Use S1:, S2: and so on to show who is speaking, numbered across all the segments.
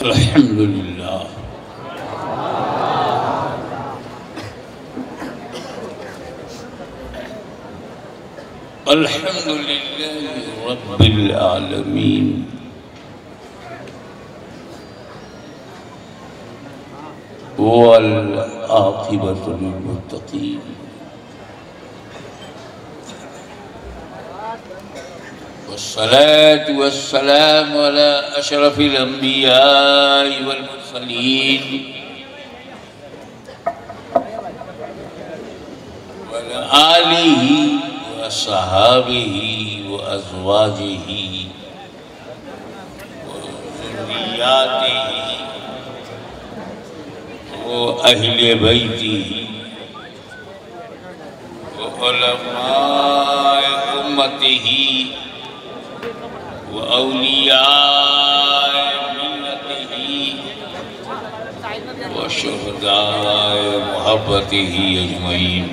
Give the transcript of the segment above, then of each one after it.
S1: अल्हम्दुलिल्लाह अल्हम्दुलिल्लाह रब्बिल आलमीन वल आक़िबतु लिल मुत्तक़ीन वस्सलातु वस्सलामु अला अशरफिल अंबियाइ वल मुरसलीन व अला आलिहि व अस्हाबिहि व अज़वाजिहि व ज़ुर्रिय्यातिहि व अहले बैतिहि व उलमाए उम्मतिहि व औलियाए मिल्लतिहि व शुहदाए मुहब्बतिहि अजमईन।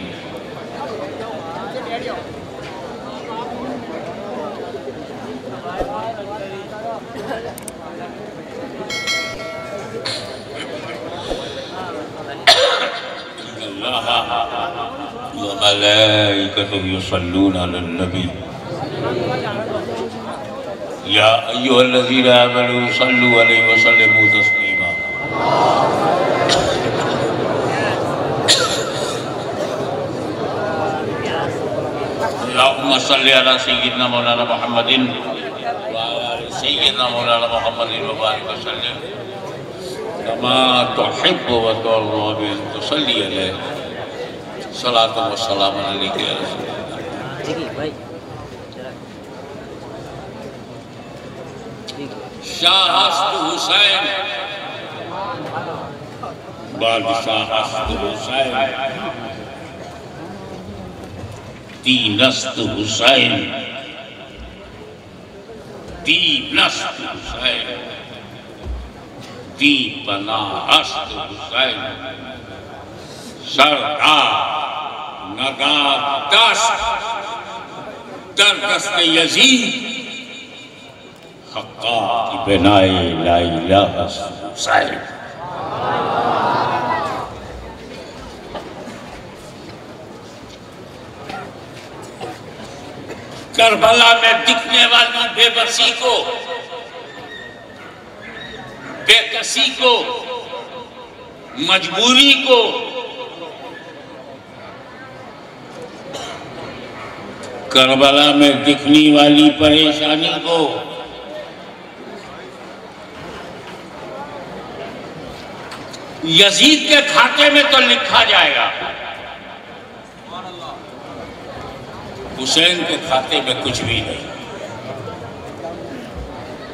S1: व मलाइकतुहु युसल्लूना अलन नबी या अय्युहल्लज़ीना आमनू सल्लू अलैहि व सल्लिमू तस्लीमा। अल्लाहुम्मा सल्लि अला सय्यिदिना मौलाना मुहम्मदिन व अला आलि सय्यिदिना मौलाना मुहम्मदिन व बारिक व सल्लिम कमा तुहिब्बु व तुर्ज़ा व तुसल्ली अलैहि सलातु व सलामु अलैका या रसूलल्लाह। शाह हसन हुसैन बादशाह हसन हुसैन दीनस्त हुसैन दीनस्त हुसैन दीपनाहस्त हुसैन सरदार नगादस्त दर दस्त यजीद हक्का की बिनाए ला इलाहा हुसैन। करबला में दिखने वाली बेबसी को, बेकसी को, मजबूरी को करबला में दिखने वाली परेशानी को यजीद के खाते में तो लिखा जाएगा, हुसैन के खाते में कुछ भी नहीं।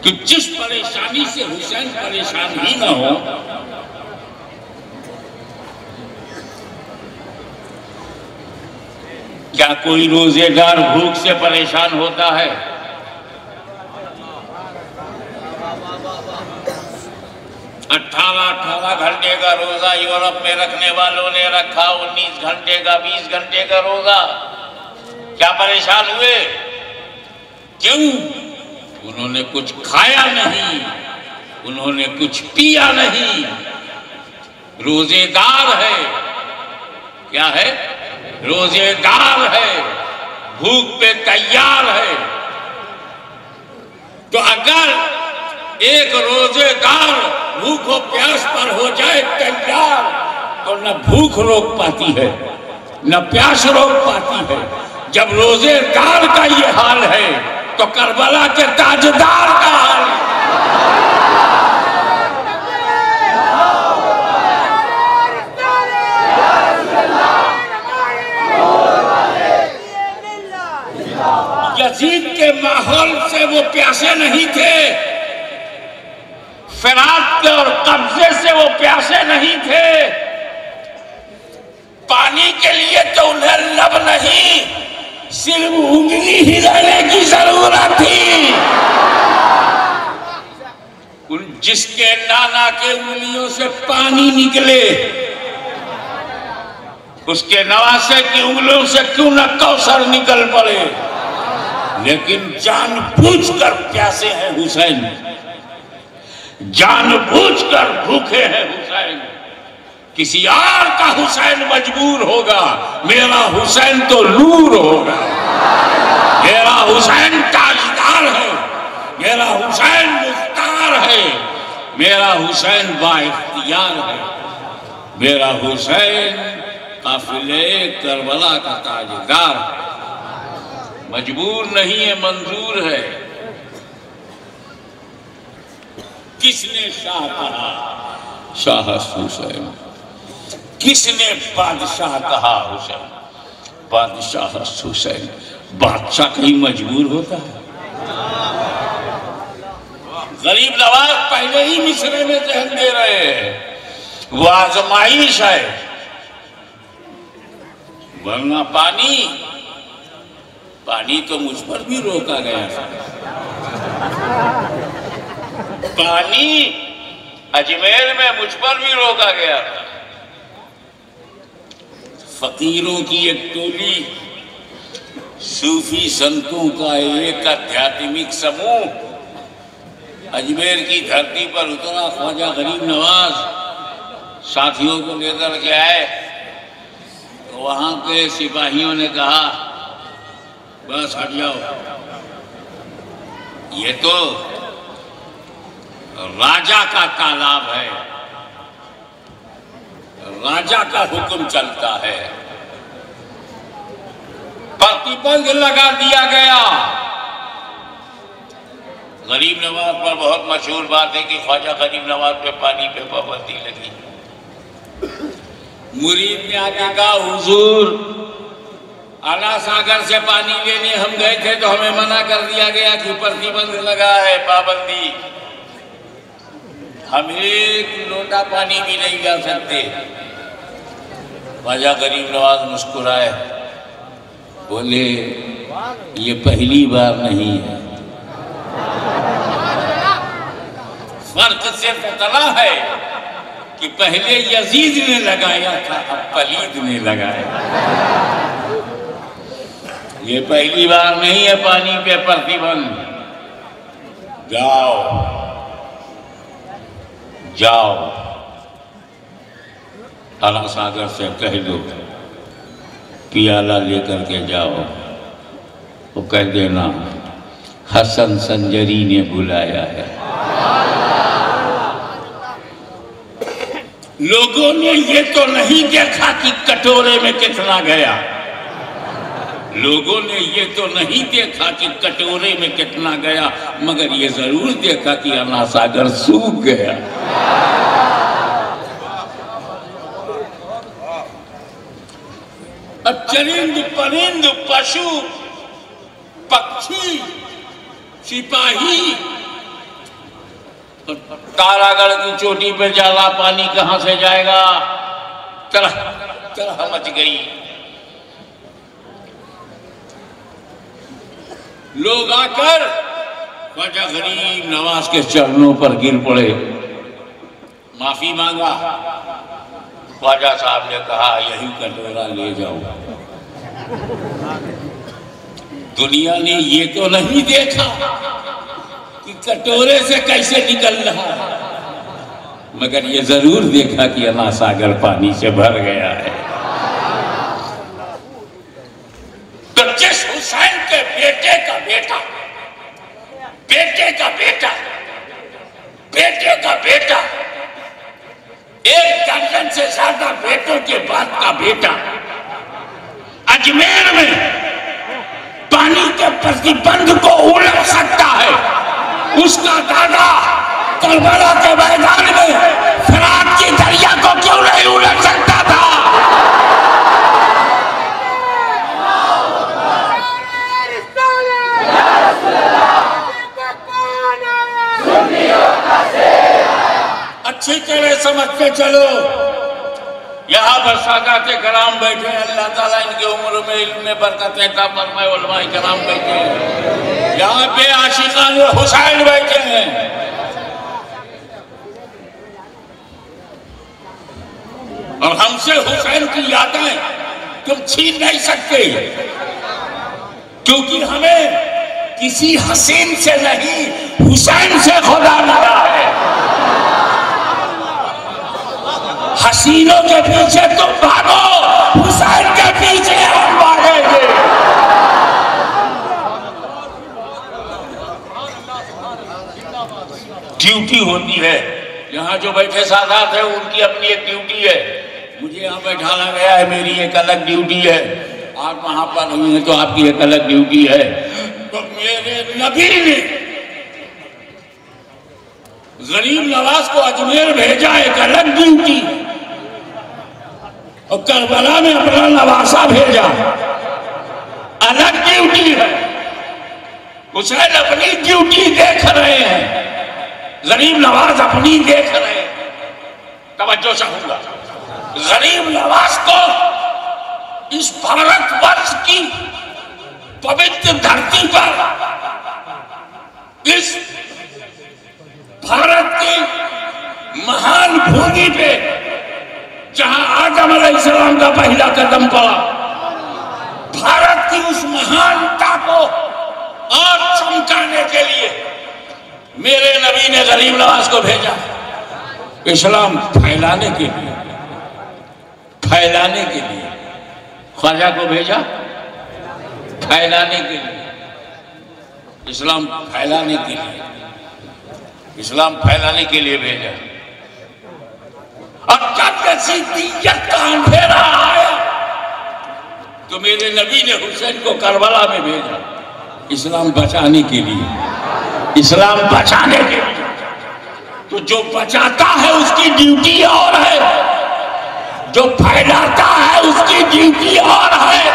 S1: कि जिस परेशानी से हुसैन परेशान ही ना हो, क्या कोई रोजेदार भूख से परेशान होता है? 18 घंटे का रोजा यूरोप में रखने वालों ने रखा, 19 घंटे का, 20 घंटे का रोजा। क्या परेशान हुए? क्यों? उन्होंने कुछ खाया नहीं, उन्होंने कुछ पिया नहीं। रोजेदार है, क्या है? रोजेदार है, भूख पे तैयार है। तो अगर एक रोजेदार भूखो प्यास पर हो जाए तैयार, तो न भूख रोक पाती है न प्यास रोक पाती है। जब रोजेदार का ये हाल है तो करबला के ताजदार का हाल है। यजीद के माहौल से वो प्यासे नहीं थे, फिराक के और कब्जे से वो प्यासे नहीं थे। पानी के लिए तो उन्हें लब नहीं, सिर्फ उंगली हिलाने की जरूरत थी। जिसके नाना के उंगलियों से पानी निकले, उसके नवासे की उंगलियों से क्यों न कौसर निकल पड़े। लेकिन जानबूझकर प्यासे हैं हुसैन, जानबूझकर भूखे हैं हुसैन। किसी और का हुसैन मजबूर होगा, मेरा हुसैन तो नूर होगा। मेरा हुसैन ताजदार है, मेरा हुसैन मुख्तार है, मेरा हुसैन बाइख्तियार है, मेरा हुसैन काफिले करबला का ताजदार है। मजबूर नहीं है, मंजूर है। किसने शाह कहा? शाह हुसैन। किसने बादशाह कहा? हुसैन। बादशाह हुसैन। बादशाह कहीं मजबूर होता है? गरीब नवाज पहले ही मिसरे में जहन दे रहे हैं, वो आजमाइश है। वरना पानी तो मुझ पर भी रोका गया था। पानी अजमेर में मुझ पर भी रोका गया था। फकीरों की एक टोली, सूफी संतों का एक आध्यात्मिक समूह अजमेर की धरती पर उतरा। ख्वाजा गरीब नवाज साथियों को लेकर के आए तो वहां के सिपाहियों ने कहा, बस हट जाओ, ये तो राजा का तालाब है, राजा का हुक्म चलता है। प्रतिबंध लगा दिया गया। गरीब नवाज पर बहुत मशहूर बात है कि ख्वाजा गरीब नवाज पे पानी पे पाबंदी लगी। मुरीद ने आगे कहा, हुजूर आला सागर से पानी लेने हम गए थे तो हमें मना कर दिया गया कि प्रतिबंध लगा है, पाबंदी, हम एक लोटा पानी भी नहीं ला सकते। ख्वाजा गरीब नवाज मुस्कुराए, बोले ये पहली बार नहीं है, फर्क सिर्फ इतना है कि पहले यजीद ने लगाया था, अब पलीद ने लगाया। ये पहली बार नहीं है पानी पे प्रतिबंध। जाओ जाओ, आला सागर से कह दो पियाला लेकर के जाओ, वो कह देना हसन संजरी ने बुलाया है। लोगों ने ये तो नहीं देखा कि कटोरे में कितना गया, लोगों ने ये तो नहीं देखा कि कटोरे में कितना गया, मगर ये जरूर देखा कि आला सागर सूख गया। अब चरिंद परिंद पशु पक्षी सिपाही, तारागढ़ की चोटी पे जाला पानी कहां से जाएगा, तरह तरह मच गई। लोग आकर ख्वाजा गरीब नवाज के चरणों पर गिर पड़े, माफी मांगा। ख्वाजा साहब ने कहा, यही कटोरा ले जाओ। दुनिया ने ये तो नहीं देखा कि कटोरे से कैसे निकल रहा है, मगर ये जरूर देखा कि आला सागर पानी से भर गया है। तो जिस हुसैन के बेटे का बेटा, बेटे का बेटा, बेटे का बेटा, एक दर्जन से ज्यादा बेटों के बाद का बेटा अजमेर में पानी के प्रतिबंध को उलट सकता है, उसका दादा करबला के मैदान में फरात की दरिया को क्यों नहीं उलट सकता था? अच्छी तरह समझ के चलो, यहाँ पर सादाते कराम बैठे हैं, अल्लाह ताला इनकी उम्र में इल्म में बरकतें अता फरमाए, उलमाए कराम बैठे हैं, यहाँ पे आशिकान हुसैन बैठे हैं। और हमसे हुसैन की यादें तुम छीन नहीं सकते, क्योंकि हमें किसी हसीन से नहीं हुसैन से खुदा मिला है। हसीनों के पीछे तुम भागो, हुसैन के पीछे हम भागेंगे। ड्यूटी होती है। यहाँ जो बैठे सादात है उनकी अपनी एक ड्यूटी है। मुझे यहाँ बैठाना गया है, मेरी एक अलग ड्यूटी है। आप वहां पर नहीं है तो आपकी एक अलग ड्यूटी है। तो मेरे नबी ने गरीब नवाज को अजमेर भेजा, एक अलग ड्यूटी। और करबला में अपना नवासा भेजा, अलग ड्यूटी है। हुसैन अपनी ड्यूटी देख रहे हैं, गरीब नवाज अपनी देख रहे हैं। तवज्जो चाहूंगा, गरीब नवाज को इस भारतवर्ष की पवित्र धरती पर, इस भारत की महान भूमि पे, जहां आदम अलैहिस्सलाम का पहला कदम पड़ा, भारत की उस महानता को और चमकाने के लिए मेरे नबी ने गरीब नवाज को भेजा, इस्लाम फैलाने के लिए, फैलाने के लिए। ख्वाजा को भेजा फैलाने के लिए, इस्लाम फैलाने के लिए, इस्लाम फैलाने के लिए भेजा। और जब सिद्दीकियत का अंधेरा आया तो मेरे नबी ने हुसैन को करबला में भेजा, इस्लाम बचाने के लिए, इस्लाम बचाने के लिए। तो जो बचाता है उसकी ड्यूटी और है, जो फैलाता है उसकी ड्यूटी और है।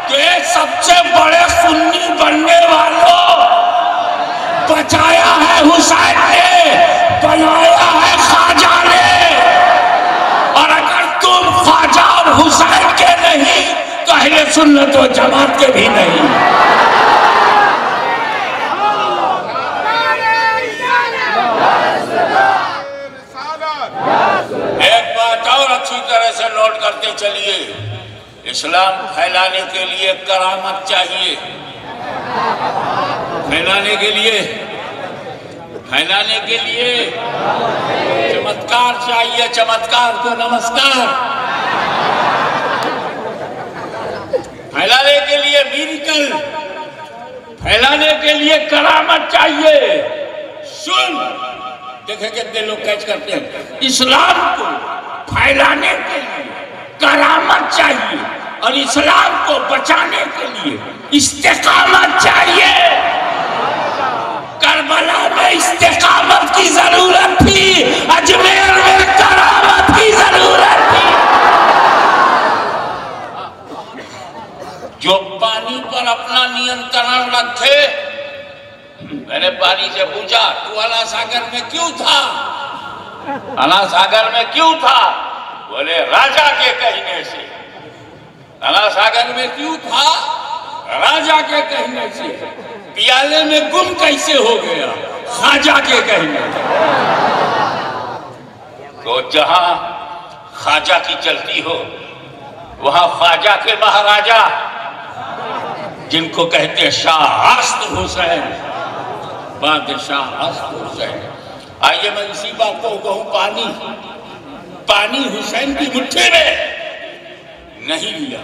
S1: तो एक सबसे बड़े सुन्नी बनने वालों, बचाया है हुसैन ने, बनाया है ख्वाजा ने। और अगर तुम ख्वाजा और हुसैन के नहीं तो अहले सुन्नत व जमात के भी नहीं। एक बात और अच्छी तरह से नोट करते चलिए, इस्लाम फैलाने के लिए करामत चाहिए, फैलाने के लिए, फैलाने के लिए चमत्कार चाहिए, चमत्कार को नमस्कार। फैलाने के लिए मिरेकल, फैलाने के लिए करामत चाहिए। सुन, देखे कितने लोग कैच करते हैं। इस्लाम को फैलाने के लिए करामत चाहिए और इस्लाम को बचाने के लिए इस्तिकामत चाहिए। करबला में इस्तिकामत की जरूरत थी, अजमेर में करामत की जरूरत थी। जो पानी पर अपना नियंत्रण रखे, मैंने पानी से पूछा तू अला सागर में क्यों था, अला सागर में क्यों था? बोले राजा के कहने से। अला सागर में क्यों था? राजा के कहने से। पियाले में गुम कैसे हो गया? ख्वाजा के कहने से। तो जहां ख्वाजा की चलती हो वहां ख्वाजा के महाराजा, जिनको कहते हैं शाह आस्त हुसैन, बादशाह आस्त हुसैन। आइए मैं इसी बात को कहूं, पानी, पानी हुसैन की मुट्ठी में नहीं लिया,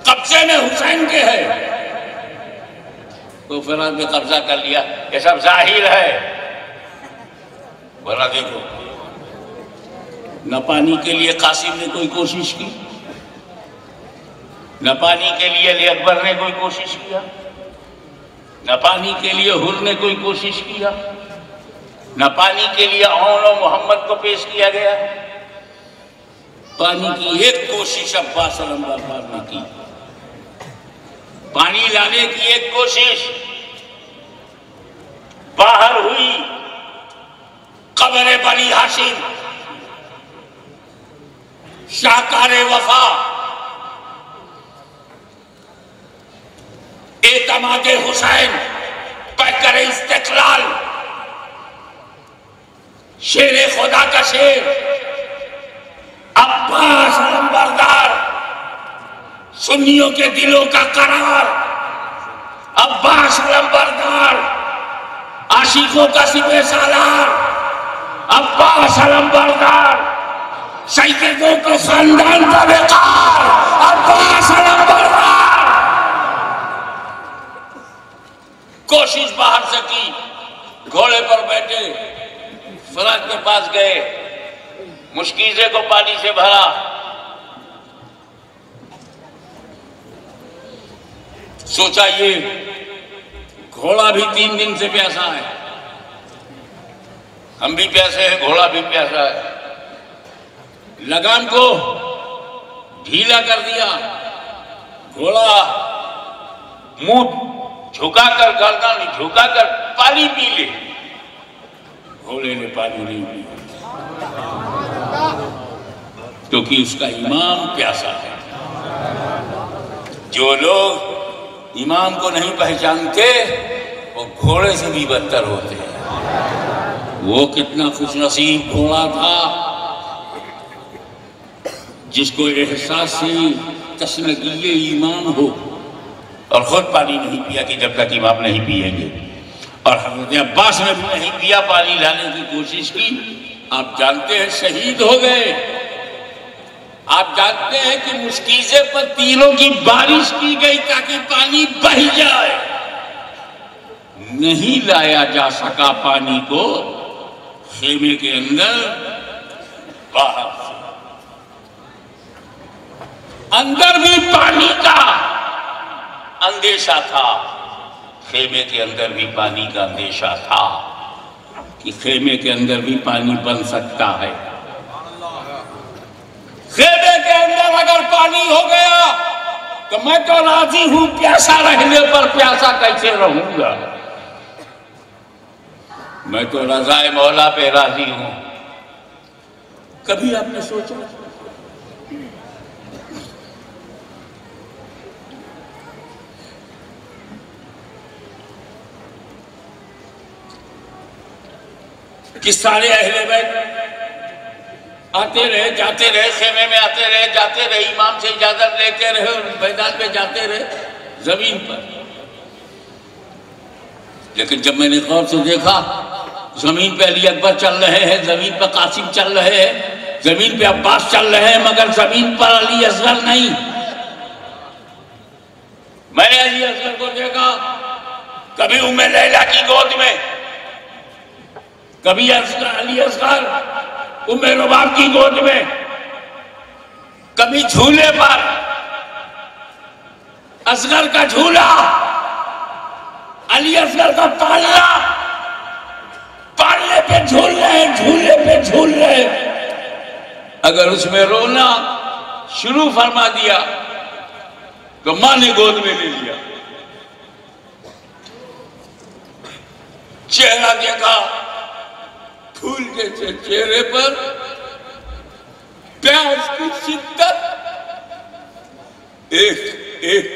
S1: कब्जे में हुसैन के है, तो फिर आपने कब्जा कर लिया, ये सब जाहिर है। बोला देखो, न पानी के लिए कासिम ने कोई कोशिश की, न पानी के लिए अली अकबर ने कोई कोशिश किया, न पानी के लिए हुर ने कोई कोशिश किया, न पानी के लिए औनो मोहम्मद को पेश किया गया। पानी की एक कोशिश अब्बास अलमदार ने की, पानी लाने की एक कोशिश बाहर हुई, कब्र बनी हाशिम, शाहकारे वफा, एतमादे हुसैन, पैकरे इस्तिकलाल, शेरे खुदा का शेर अब्बास अलमबरदार, सुन्नियों के दिलों का करार अब्बास अलमबरदार, आशिकों का सिपह सालार अब्बास अलमबरदार, सैयदों के खानदान का बेकार, अब्बास नंबरदार। कोशिश बाहर से की, घोड़े पर बैठे फराज के पास गए, मुश्किज़े को पानी से भरा, सोचा ये घोड़ा भी 3 दिन से प्यासा है, हम भी प्यासे हैं, घोड़ा भी प्यासा है। लगाम को ढीला कर दिया, घोड़ा मुंह झुकाकर, गर्दन झुकाकर पानी पी ले। घोड़े ने पानी नहीं पिया क्योंकि उसका इमाम प्यासा है। जो लोग इमाम को नहीं पहचानते वो घोड़े से भी बदतर होते हैं। वो कितना खुशनसीब घोड़ा था जिसको एहसास ही तशनगी इमाम हो और खुद पानी नहीं पिया कि जब तक इमाम नहीं पिएंगे। और हज़रत अब्बास ने भी नहीं पिया, पानी लाने की कोशिश की। आप जानते हैं शहीद हो गए। आप जानते हैं कि मुश्किज़े पर तीरों की बारिश की गई ताकि पानी बह जाए। नहीं लाया जा सका पानी को खेमे के अंदर, बाहर से। अंदर भी पानी का अंदेशा था, खेमे के अंदर भी पानी का अंदेशा था कि खेमे के अंदर भी पानी बन सकता है। खेमे के अंदर अगर पानी हो गया तो मैं तो राजी हूं, प्यासा रहने पर प्यासा कैसे रहूंगा। मैं तो रज़ाए मौला पे राजी हूं। कभी आपने सोचा कि सारे अहले बैत आते रहे जाते रहे, खेमे में आते रहे जाते रहे, इमाम से इजाजत लेते रहे और मैदान में जाते रहे जमीन पर। लेकिन जब मैंने गौर से देखा, जमीन पे अली अकबर चल रहे हैं, जमीन पर कासिम चल रहे हैं, जमीन पे अब्बास चल रहे हैं, मगर जमीन पर अली असगर नहीं। मैंने अली असगर को देखा, कभी उम्मे लैला की गोद में, कभी अली असगर उम्मे रुबाब की गोद में, कभी झूले पर, असगर का झूला, अली असगर का पालना, पालने पे झूल रहे, झूले पे झूल रहे। अगर उसमें रोना शुरू फरमा दिया तो मां ने गोद में ले लिया। चेहरा देखा, फूल जैसे चेहरे पर प्यास की शिद्दत, एक एक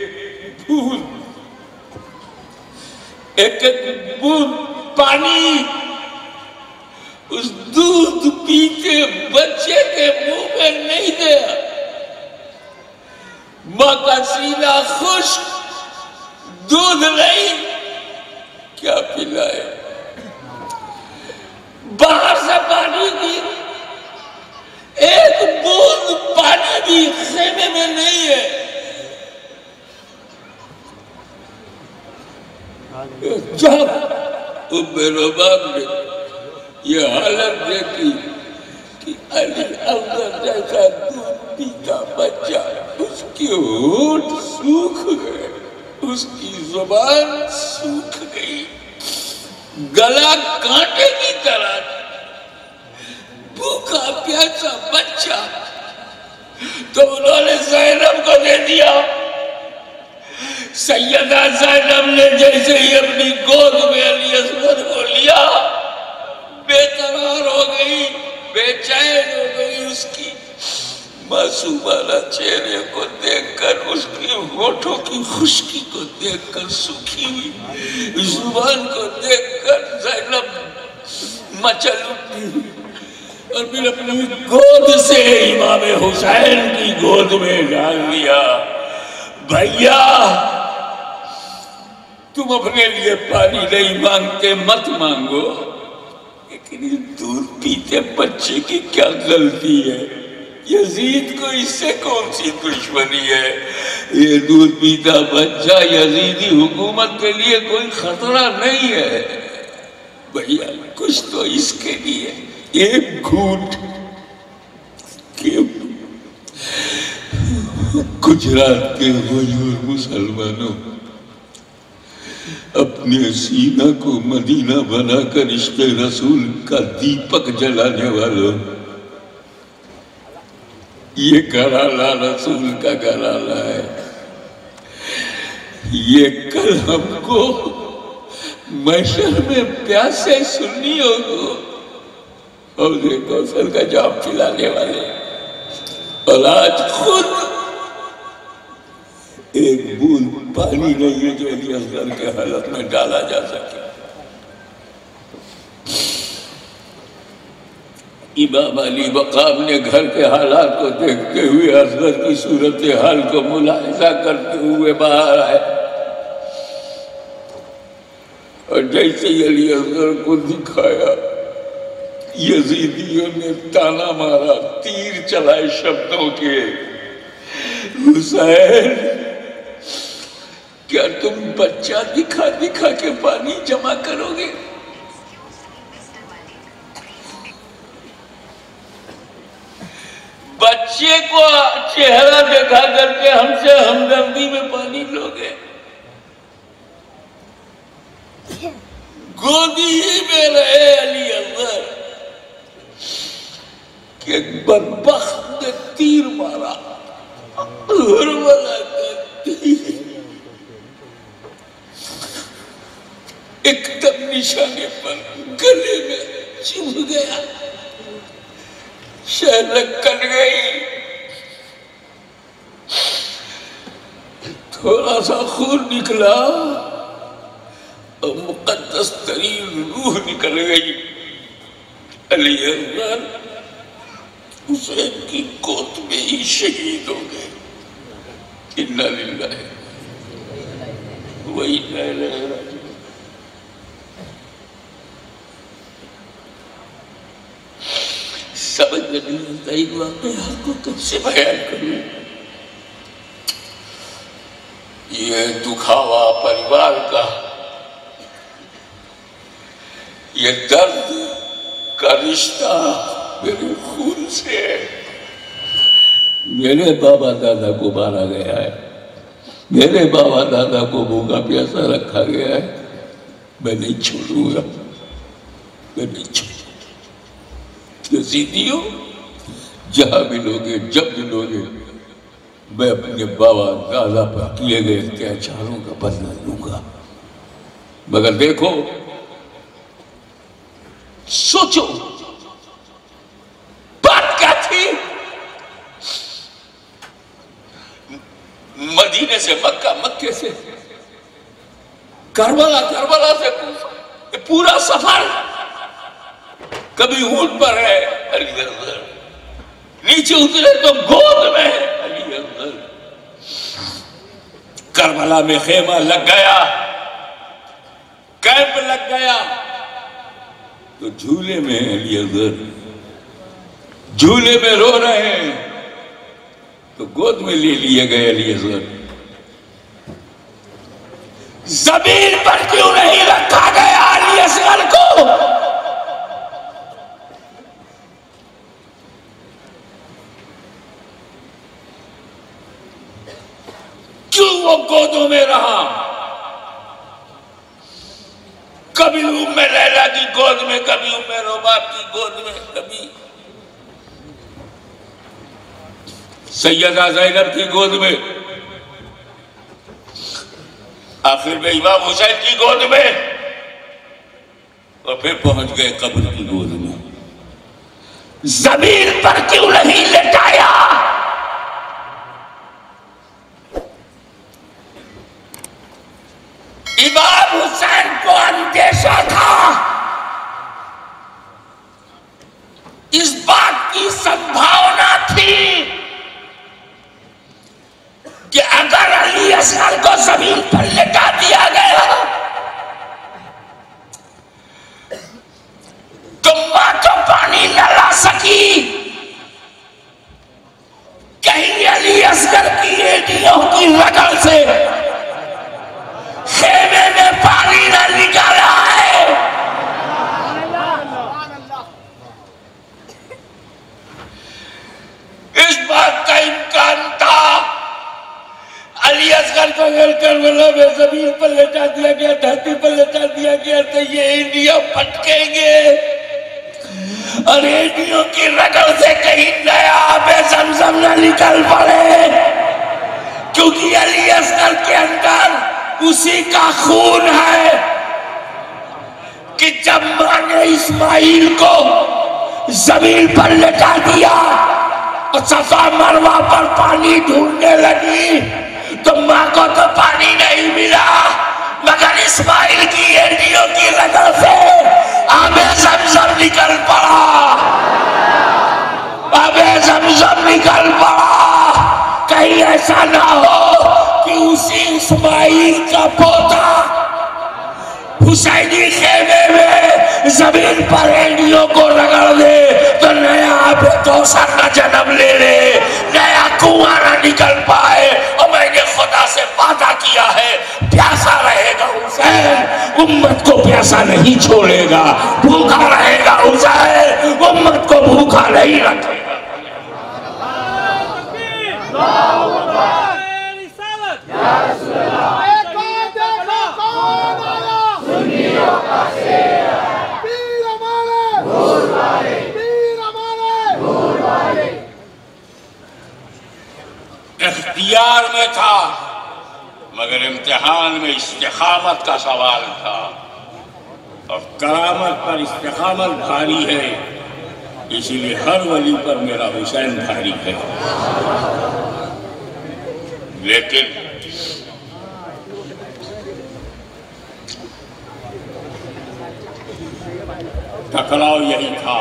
S1: बूंद, एक एक बूंद पानी उस दूध पीते बच्चे के मुंह में नहीं गया। मां का सीना खुश्क, दूध नहीं, क्या पिलाए। बाहर से पानी की एक बूंद पानी भी खेमे में नहीं है। जब उम्मे रुबाब ने ये हालत देखी कि अली असगर जैसा दूध पीता बच्चा, उसके होंठ सूख गए, उसकी जुबान सूख गई, गला कांटे की तरह, भूखा प्यासा बच्चा। तो उन्होंने ज़ैनब को दे दिया। सैयदा ज़ैनब ने जैसे ही अपनी गोद में अली असगर को लिया, बेकरार हो गई, बेचैन हो गई। उसकी मासूमाना चेहरे को देखकर, उसकी होठों की खुश्की को देखकर, सूखी हुई जुबान को देखकर ज़ैनब मचल उठी और फिर अपनी गोद से इमाम हुसैन की गोद में डाल दिया। भैया, तुम अपने लिए पानी नहीं मांगते, मत मांगो, लेकिन इस दूध पीते बच्चे की क्या गलती है। यजीद को इससे कौन सी दुश्मनी है? ये दूध पीता बच्चा यजीदी हुकूमत के लिए कोई खतरा नहीं है भैया। कुछ तो इसके लिए एक घूंट के गुजरात के मजबूर मुसलमानों, अपने सीना को मदीना बनाकर इश्क़े रसूल का दीपक जलाने वालों, ये घराना रसूल का घराना है। ये कल हमको महशर में प्यासे सुन्नियों को हौज़े कौसर का जाम पिलाने वाले, और आज खुद एक बूंद पानी नहीं है जो अली असगर के हालत में डाला जा सके। इमाम अली मकाम ने घर के हालात को देखते हुए असगर की सूरत हाल को मुलाहिजा करते हुए बाहर आए, और जैसे ही अली असगर को दिखाया, यजीदियों ने ताना मारा, तीर चलाए शब्दों के, हुसैन क्या तुम बच्चा दिखा दिखा के पानी जमा करोगे? बच्चे को चेहरा दिखा करके हमसे हमदर्दी में पानी लोगे? गोदी ही में रहे अली असगर कि बदबख्त ने तीर मारा, एकदम निशाने पर गले में चुभ गया, शहलक कट गई, थोड़ा सा खून निकला और मुकद्दस तरीन रूह निकल गई। अली असगर हुसैन की गोद में ही शहीद हो गए। इन्ना लिल्लाहि व इन्ना इलैहि राजिऊन। समझ में नहीं आता इन वाक़यात को कैसे बयान करूं। ये दुखावा परिवार का, ये दर्द का रिश्ता मेरे खून से है। मेरे बाबा दादा को मारा गया है, मेरे बाबा दादा को भूखा प्यासा रखा गया है, मैं नहीं छोड़ूंगा, मैं नहीं छोड़ूंगा। यजीदियों, जहां मिलोगे, जब मिलोगे, मैं अपने बाबा दादा पर किए गए अत्याचारों का बदला लूंगा। मगर देखो, सोचो बात क्या थी? मदीने से मक्का, मक्के से करबला, करबला से पूरा सफर। कभी ऊंट पर है अली असगर, नीचे उतरे तो गोद में अली असगर। करबला में खेमा लग गया, कैंप लग गया, तो झूले में अली असगर, झूले में रो रहे हैं, तो गोद में ले लिए गए अली असगर। जमीन पर क्यों नहीं रखा गया अली असगर को? क्यों वो गोदों में रहा? कभी उम्मे लैला की गोद में, कभी उम्मे रुबाब की गोद में, कभी सैयदा ज़ैनब की गोद में, आखिर में इमाम हुसैन की गोद में, और फिर पहुंच गए कब्र की गोद में। जमीन पर क्यों नहीं लेटाया? इमाम हुसैन को अंदेशा था, इस बात की संभावना थी कि अगर अली असगर को जमीन पर लेटा दिया गया तो मां तो पानी न ला सकी, गया तो ये इंडिया फटकेंगे और इंडियों की रगड़ से कहीं नया आबे ज़मज़म न निकल पड़े, क्योंकि अली असगर के अंदर उसी का खून है कि जब मां ने इस्माइल को जमीन पर लेटा दिया और सफा मरवा पर पानी ढूंढने लगी तो मां को तो पानी नहीं मिला, मगर इस्माइल की एड़ियों की रगड़ से आबे ज़मज़म निकल पड़ा, आबे ज़मज़म निकल पड़ा। कहीं ऐसा ना हो कि उसी इस्माइल का पोता हुसैनी खेमे में जमीन पर एड़ियों को रगड़ दे तो नया आबे कौसर न जन्म ले ले, नया कुआं न निकल पाए। और मैंने खुदा से वादा किया है प्यासा रहेगा हुसैन, उम्मत को प्यासा नहीं छोड़ेगा, भूखा रहेगा हुसैन, उम्मत को भूखा नहीं रखेगा। इख्तियार में था मगर इम्तिहान में इस्तिकामत का सवाल था, और करामत पर इस्तिकामत भारी है, इसीलिए हर वली पर मेरा हुसैन भारी है। लेकिन टकराव यही था,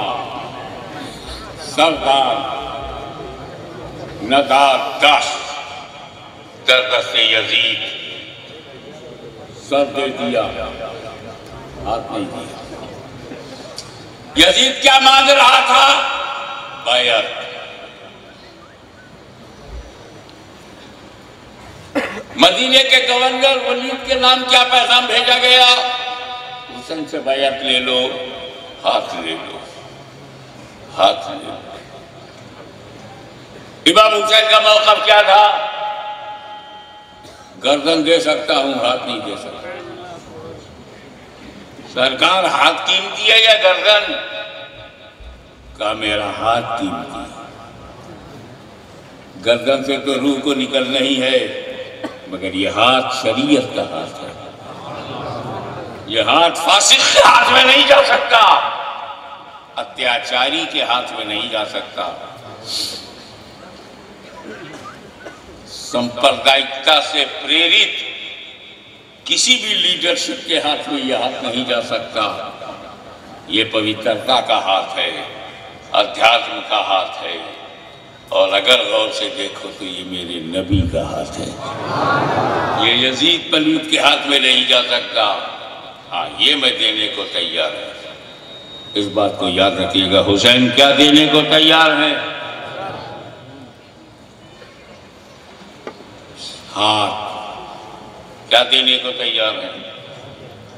S1: सरदार नदार दस्त यजीद सर दे दिया, हाथ नहीं दिया। यजीद क्या मांग रहा था? बैअत। मदीने के गवर्नर वलीद के नाम क्या पैगाम भेजा गया? हुसैन से बैअत ले लो, हाथ ले लो, हाथ ले लो। इमाम हुसैन का मौक़िफ़ क्या था? गर्दन दे सकता हूं, हाथ नहीं दे सकता। सरकार हाथ कीमती है या गर्दन? का मेरा हाथ कीमती है, गर्दन से तो रूह को निकलना ही है, मगर ये हाथ शरीयत का हाथ है, ये हाथ फासिक के हाथ में नहीं जा सकता, अत्याचारी के हाथ में नहीं जा सकता, सांप्रदायिकता से प्रेरित किसी भी लीडरशिप के हाथ में यह हाथ नहीं जा सकता। ये पवित्रता का हाथ है, अध्यात्म का हाथ है, और अगर गौर से देखो तो ये मेरे नबी का हाथ है। ये यजीद पलीद के हाथ में नहीं जा सकता। हाँ, ये मैं देने को तैयार है। इस बात को याद रखिएगा, हुसैन क्या देने को तैयार है? हाथ। क्या देने को तैयार है?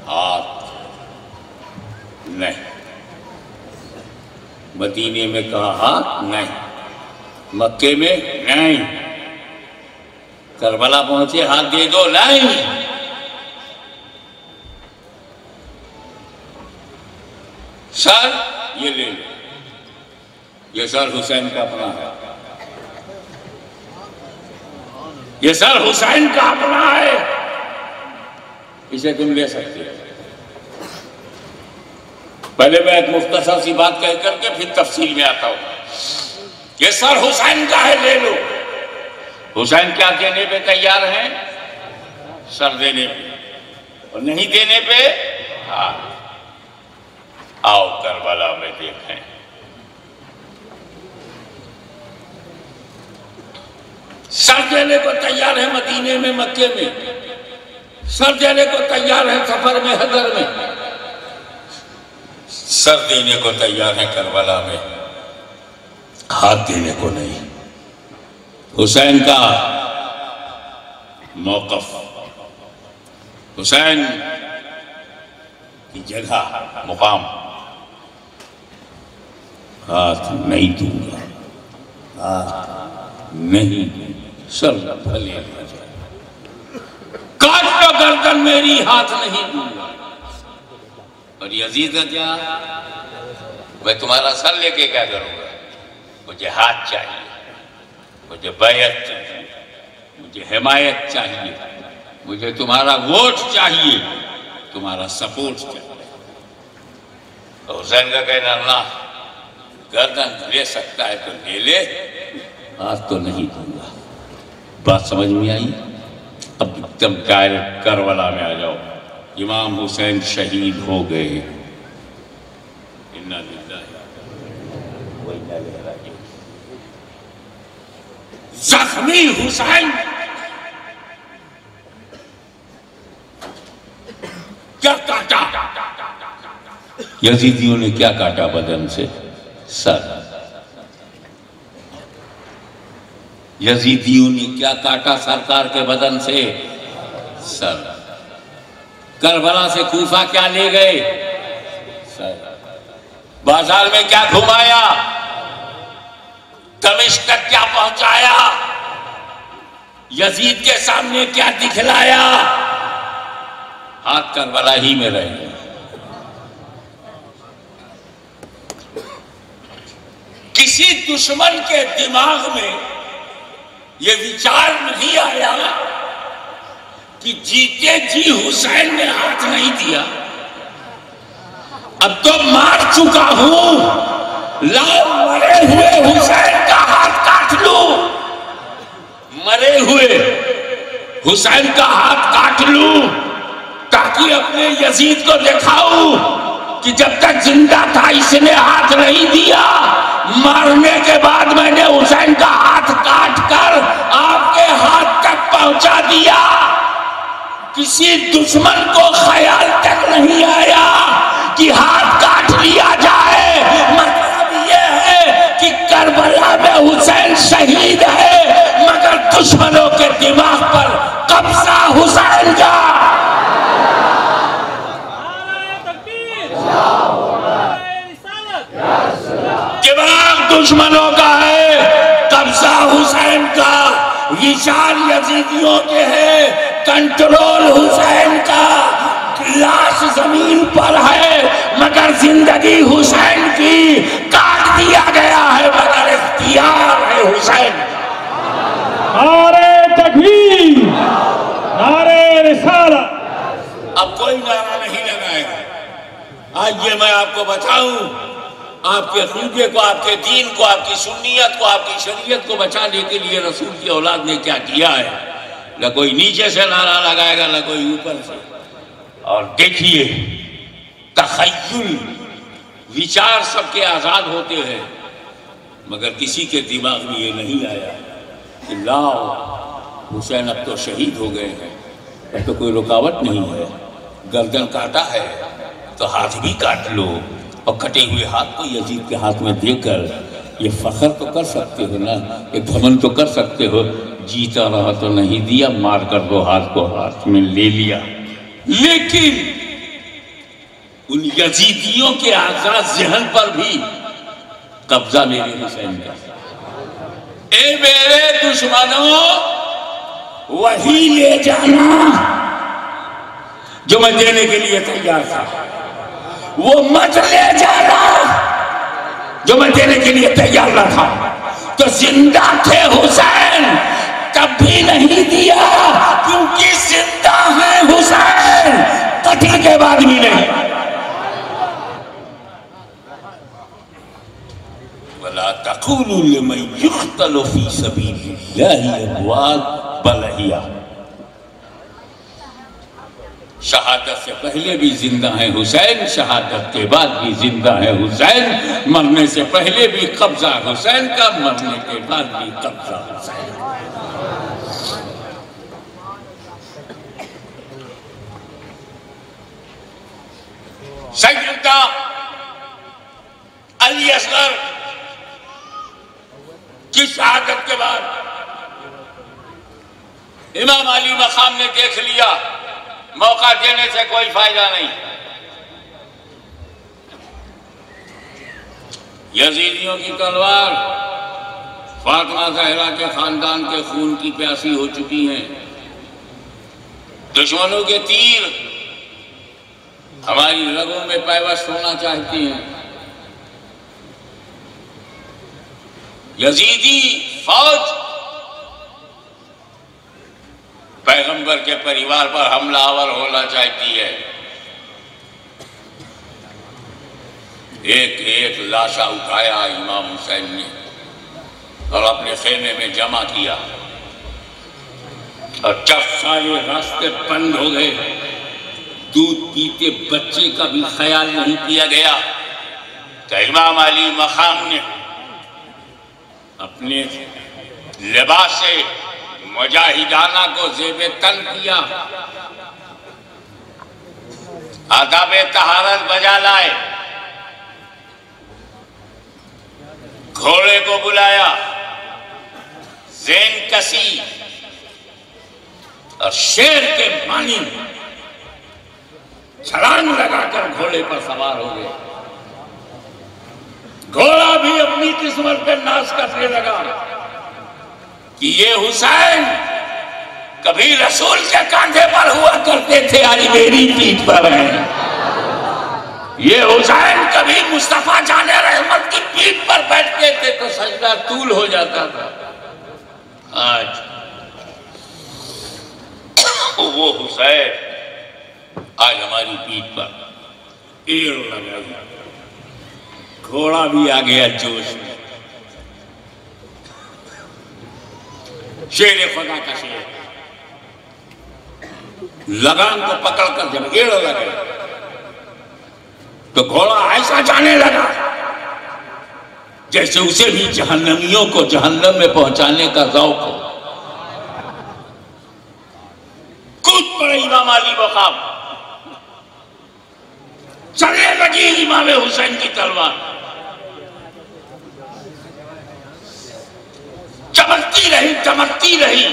S1: हाथ नहीं। मदीने में कहा हाथ नहीं, मक्के में नहीं, करबला पहुंचे हाथ दे दो नहीं। सर ये ले लो, ये सर हुसैन का अपना है, ये सर हुसैन का अपना है, इसे तुम ले सकते हो। पहले मैं एक मुख्तसर सी बात कह करके फिर तफसील में आता हूं। ये सर हुसैन का है, ले लो। हुसैन क्या देने पे तैयार है? सर देने पे, और नहीं देने पे हाथ। आओ करबला में देखें। सर देने को तैयार है मदीने में, मक्के में, सर देने को तैयार है सफर में, हदर में, सर देने को तैयार है करबला में, हाथ देने को नहीं। हुसैन का मौक़िफ़, हुसैन की जगह, मुकाम, हाथ नहीं दूंगा, हाथ नहीं, सर भले काट तो गर्दन मेरी, हाथ नहीं दूंगा। और यजीद का क्या, मैं तुम्हारा सर लेके क्या करूंगा, मुझे हाथ चाहिए, मुझे बैयत चाहिए, मुझे हिमायत चाहिए, मुझे तुम्हारा वोट चाहिए, तुम्हारा सपोर्ट चाहिए। तो हुसैन का कहना अल्लाह गर्दन ले सकता है तो ले ले, आज तो नहीं दूंगा। बात समझ में आई? अब एकदम डायरेक्ट करबला में आ जाओ। इमाम हुसैन शहीद हो गए। इन्ना लिल्लाहि व इन्ना इलैहि राजिऊन। जख्मी हुसैन क्या काटा, यजीदियों ने क्या काटा बदन से? सर। यजीदियों ने क्या काटा सरकार के बदन से? सर। करबला से कूफा क्या ले गए? सर। बाजार में क्या घुमाया? दमिश्क तक क्या पहुंचाया? यजीद के सामने क्या दिखलाया? हाथ करबला ही में रहे। किसी दुश्मन के दिमाग में यह विचार नहीं आया कि जीते जी हुसैन ने हाथ नहीं दिया, अब तो मार चुका हूं, लाओ मरे हुए हुसैन का हाथ काट लो, मरे हुए हुसैन का हाथ काट लूं, ताकि अपने यजीद को दिखाऊं कि जब तक जिंदा था इसने हाथ नहीं दिया, मारने के बाद मैंने हुसैन का हाथ काट कर आपके हाथ तक पहुंचा दिया। किसी दुश्मन को ख्याल तक नहीं आया कि हाथ काट लिया जाए। मतलब यह है कि करबला में हुसैन शहीद है, मगर दुश्मनों के दिमाग पर कब्जा हुसैन का। दिमाग दुश्मनों का है, कब्जा हुसैन का। विचार यजीदियों के है, कंट्रोल हुसैन का। लाश जमीन पर है, मगर जिंदगी हुसैन की। काट दिया गया है, मगर इख्तियार है हुसैन।
S2: नारे तकबीर, नारे रिसालत।
S1: अब कोई नारा नहीं लगाएगा। आज ये मैं आपको बताऊं, आपके अकीदे को, आपके दीन को, आपकी सुन्नियत को, आपकी शरीयत को बचाने के लिए रसूल की औलाद ने क्या किया है। न कोई नीचे से नारा लगाएगा, न कोई ऊपर से। और देखिए, तखय्युल, विचार सबके आजाद होते हैं, मगर किसी के दिमाग में ये नहीं आया कि लाओ हुसैन अब तो शहीद हो गए हैं, अब तो कोई रुकावट नहीं है। गर्दन काटा है तो हाथ भी काट लो, और कटे हुए हाथ को यजीद के हाथ में देकर ये फख्र तो कर सकते हो ना, ये घमंड तो कर सकते हो, जीता रहा तो नहीं दिया, मार कर दो हाथ को हाथ में ले लिया। लेकिन उन यजीदियों के आजाद ज़हन पर भी कब्जा मेरे हुसैन का। ए मेरे दुश्मनों, वही ले जाना जो मैं देने के लिए तैयार था, वो मत ले जाना जो मैं देने के लिए तैयार न था। तो जिंदा थे हुसैन तब भी नहीं दिया, क्योंकि जिंदा है हुसैन, कत्ल के बाद भी नहीं। वला तक़ूलू लिमन युक़्तलु फ़ी सबीलिल्लाहि अम्वात बल अहिया। शहादत से पहले भी जिंदा है हुसैन, शहादत के बाद भी जिंदा है हुसैन। मरने से पहले भी कब्जा हुसैन का, मरने के बाद भी कब्जा हुसैन। सैयदना अली असगर की शहादत के बाद इमाम अली मकाम ने देख लिया, मौका देने से कोई फायदा नहीं। यजीदियों की तलवार फातिमा ज़हरा के खानदान के खून की प्यासी हो चुकी हैं। दुश्मनों के तीर हमारी रगों में पैवस्त होना चाहती हैं। यजीदी फौज पैगंबर के परिवार पर हमलावर होना चाहती है। एक एक लाशा उठाया इमाम हुसैन ने और अपने खेमे में जमा किया, और जब सारे रास्ते बंद हो गए, दूध पीते बच्चे का भी ख्याल नहीं किया गया, तो इमाम अली मकाम ने अपने लिबास से मुजाहिदाना को ज़ेबे तन किया, आदाबे तहारत बजा लाए, घोड़े को बुलाया, ज़ेन कसी और शेर के मानी छलांग लगाकर घोड़े पर सवार हो गए। घोड़ा भी अपनी किस्मत पे नाश करने लगा कि ये हुसैन कभी रसूल के कांधे पर हुआ करते थे, आज मेरी पीठ पर है। ये हुसैन कभी मुस्तफा जाने रहमत की पीठ पर बैठते थे तो सजदा तूल हो जाता था, आज वो हुसैन आज हमारी पीठ पर एड़ लगा, घोड़ा भी आ गया जोश में। शेर खुदा का शेर लगान को पकड़कर जब एड़ लगे तो घोड़ा ऐसा जाने लगा जैसे उसे भी जहन्नमियों को जहन्नम में पहुंचाने का ज़ौक़ हो। कूद पड़े इमाम अली मकाम, चलने लगी इमाम हुसैन की तलवार, चमकती रही,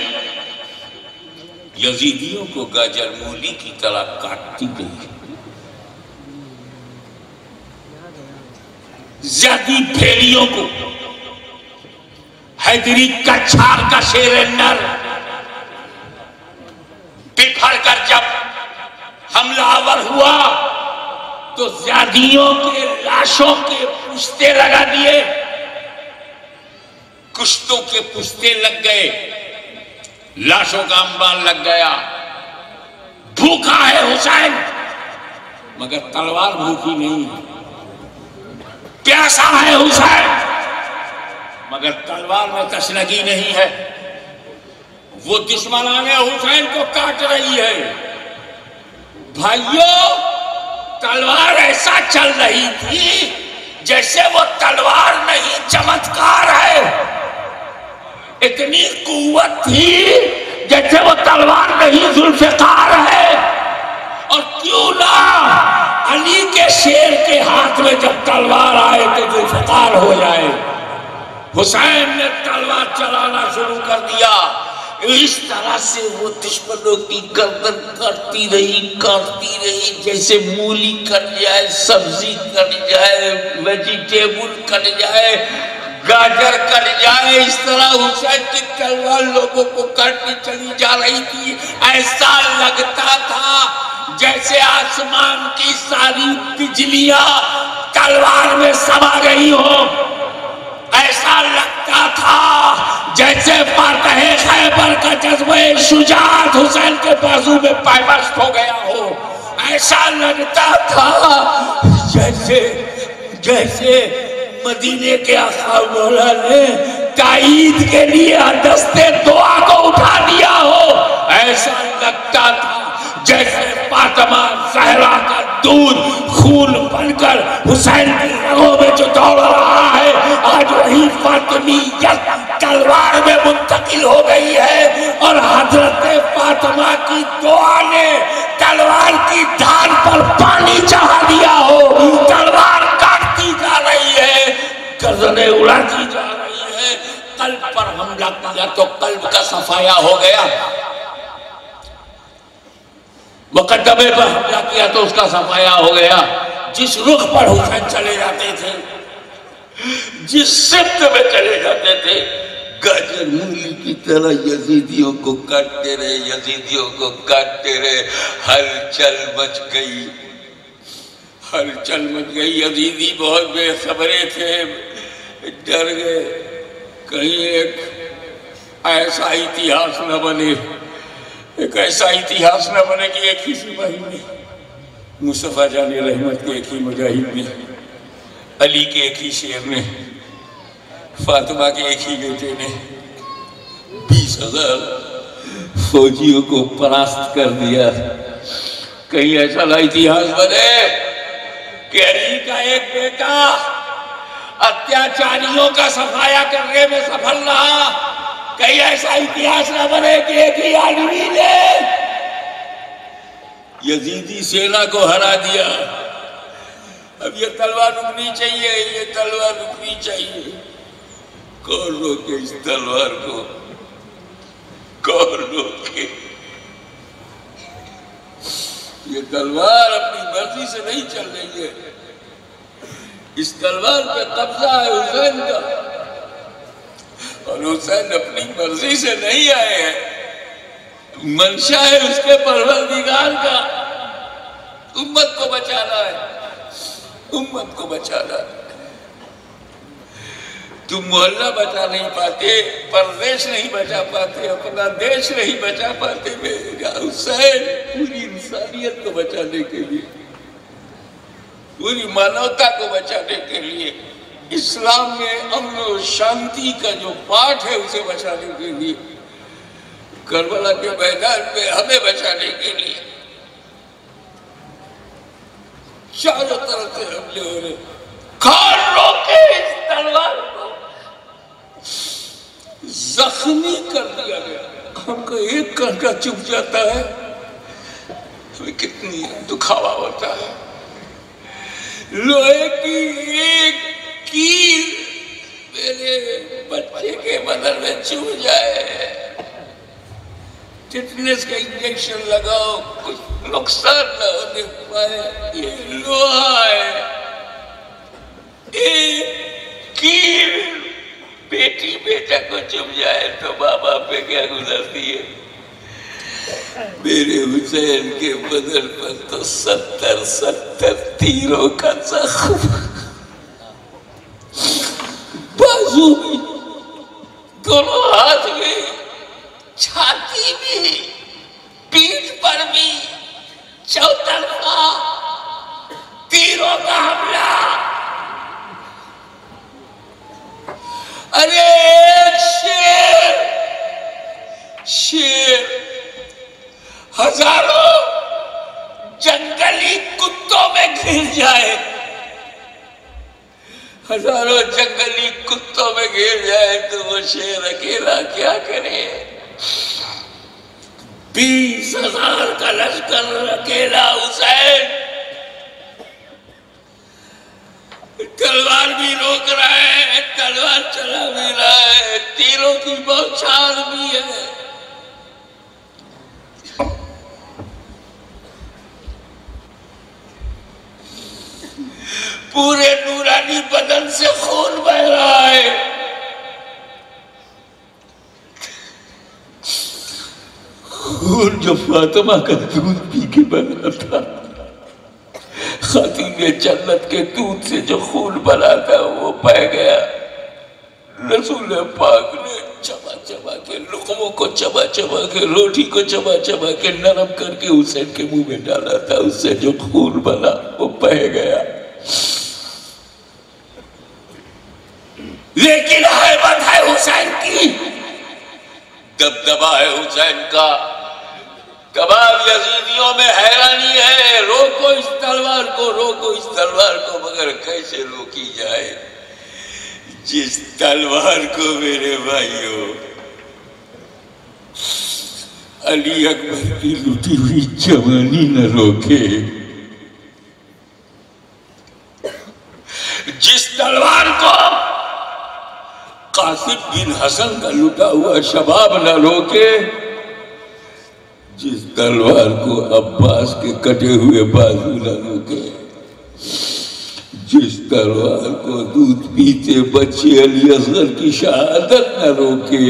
S1: यजीदियों को गाजर मूली की तरह काटती गई। ज़्यादी भेड़ियों को हैदरी कछार का शेर नर बिफर कर जब हमलावर हुआ तो ज़्यादियों के लाशों के पुश्ते लगा दिए, कुश्तों के पुश्ते लग गए, लाशों का अंबार लग गया। भूखा है हुसैन मगर तलवार भूखी नहीं है, प्यासा है हुसैन मगर तलवार में तशनगी नहीं है। वो दुश्मनाने हुसैन को काट रही है। भाइयों, तलवार ऐसा चल रही थी जैसे वो तलवार नहीं चमत्कार है, इतनी कुव्वत थी जैसे वो तलवार नहीं जुल्फ़िकार है। और क्यों ना अली के शेर के हाथ में जब तलवार आए तो जुल्फ़िकार हो जाए। हुसैन ने तलवार चलाना शुरू कर दिया। इस तरह से वो दुश्मनों की गर्दन काटती रही जैसे मूली कट जाए, सब्जी कट जाए, वेजिटेबल कट जाए, गाजर कट जाए। इस तरह हुसैन की तलवार लोगों को काटती चली जा रही थी। ऐसा लगता था जैसे आसमान की सारी बिजलियां तलवार में समा गई हो। ऐसा लगता था जैसे फातह खैबर का जज्बे शुजाअत हुसैन के बाजू में पायबस्त हो गया हो। ऐसा लगता था जैसे मदीने के आका मौला ने ताईद के लिए दस्ते दुआ को उठा दिया हो। ऐसा लगता था जैसे फातिमा ज़हरा का दूध खून बनकर हुसैन की रगों में जो दौड़ रहा है, आज वही फातिमियत तलवार में मुंतकिल हो गई है। और हजरत फातिमा की दुआ ने तलवार की धार पर पानी चढ़ा दिया हो। तलवार काटती जा रही है, गर्दनें उड़ाती जा रही है। कल्ब पर हमला किया तो कल्ब का सफाया हो गया, मुकद्दमे पर हमला किया तो उसका सफाया हो गया। जिस रुख पर हुसैन चले जाते थे, जिस सिफ्त में चले जाते थे, गाजर मूली की तरह यजीदियों को काटते रहे, हलचल मच गई। हलचल मच गई। यजीदी बहुत बेखबरे थे, डर गए कहीं एक ऐसा इतिहास न बने, एक ऐसा इतिहास न बने कि एक ही सिपाही ने, मुस्तफा जान रहमत के एक ही मुजाहिद ने, अली के एक ही शेर ने, फातिमा के एक ही बेटे ने 20,000 फौजियों को परास्त कर दिया। कहीं ऐसा ना इतिहास बने कि अली का एक बेटा अत्याचारियों का सफाया करने में सफल रहा। कहीं ऐसा इतिहास न बने कि एक ही आदमी ने यजीदी सेना को हरा दिया। अब ये तलवार रुकनी चाहिए, ये तलवार रुकनी चाहिए। कौन रोके इस तलवार को? कौन रोके? ये तलवार अपनी मर्जी से नहीं चल रही है। इस तलवार पे कब्जा है हुसैन का, और हुसैन अपनी मर्जी से नहीं आए हैं। मंशा है उसके परवरदिगार का। उम्मत को बचाना है, उम्मत को बचाना है। तुम मोहल्ला बचा नहीं पाते, परदेश नहीं बचा पाते, अपना देश नहीं बचा पाते। मेरा हुसैन पूरी इंसानियत को बचाने के लिए, पूरी मानवता को बचाने के लिए, इस्लाम में अमन और शांति का जो पाठ है उसे बचाने के लिए, करबला के मैदान में हमें बचाने के लिए चारों तरफ से हमले हो रहे। कौन रोके इस तलवार को? जख्मी कर दिया गया। हमको एक घंटा चुप जाता है, हमें कितनी दुखावा होता है। लोहे की एक कील मेरे बच्चे के बदन में चुभ जाए, टिटनेस का इंजेक्शन लगाओ, कुछ नुकसान न होने पाए। ये लोहा है, एक कील बेटी बेटा को चुभ जाए तो माँ बाप पे क्या गुजरती है। मेरे हुसैन के बदन पर तो 70 तीरों का जख्म, बाजू में, दोनों हाथ में, छाती में, पीठ पर भी चौतरफा तीरों का हमला। अरे शेर, शेर हजारों जंगली कुत्तों में घिर जाए, हजारों जंगली कुत्तों में घिर जाए तो वो शेर अकेला क्या करे? 20,000 का लश्कर अकेला हुसैन तलवार भी रोक रहा है, तलवार चला भी रहा है, तीरों की बौछार भी है। पूरे नूरानी बदन से खून बह रहा है। खून जो फातिमा का दूध पी के बना था, खातिमे जन्नत के दूध से जो खून बना था वो बह गया। रसूल पाक ने चबा चबा के, लुक़मों को चबा चबा के, रोटी को चबा चबा के नरम करके हुसैन के मुंह में डाला था। उससे जो खून बना वो बह गया। लेकिन हैबत है हुसैन की, दबदबा है हुसैन का। तमाम यजीदियों में हैरानी है, रोको इस तलवार को, रोको इस तलवार को, मगर कैसे रोकी जाए? जिस तलवार को मेरे भाइयों अली अकबर की लुटी हुई जवानी न रोके, जिस तलवार को कासिम बिन हसन का लुटा हुआ शबाब न रोके, जिस तलवार को अब्बास के कटे हुए बाजू न रोके, जिस तलवार को दूध पीते बच्चे अली असगर की शहादत न रोके,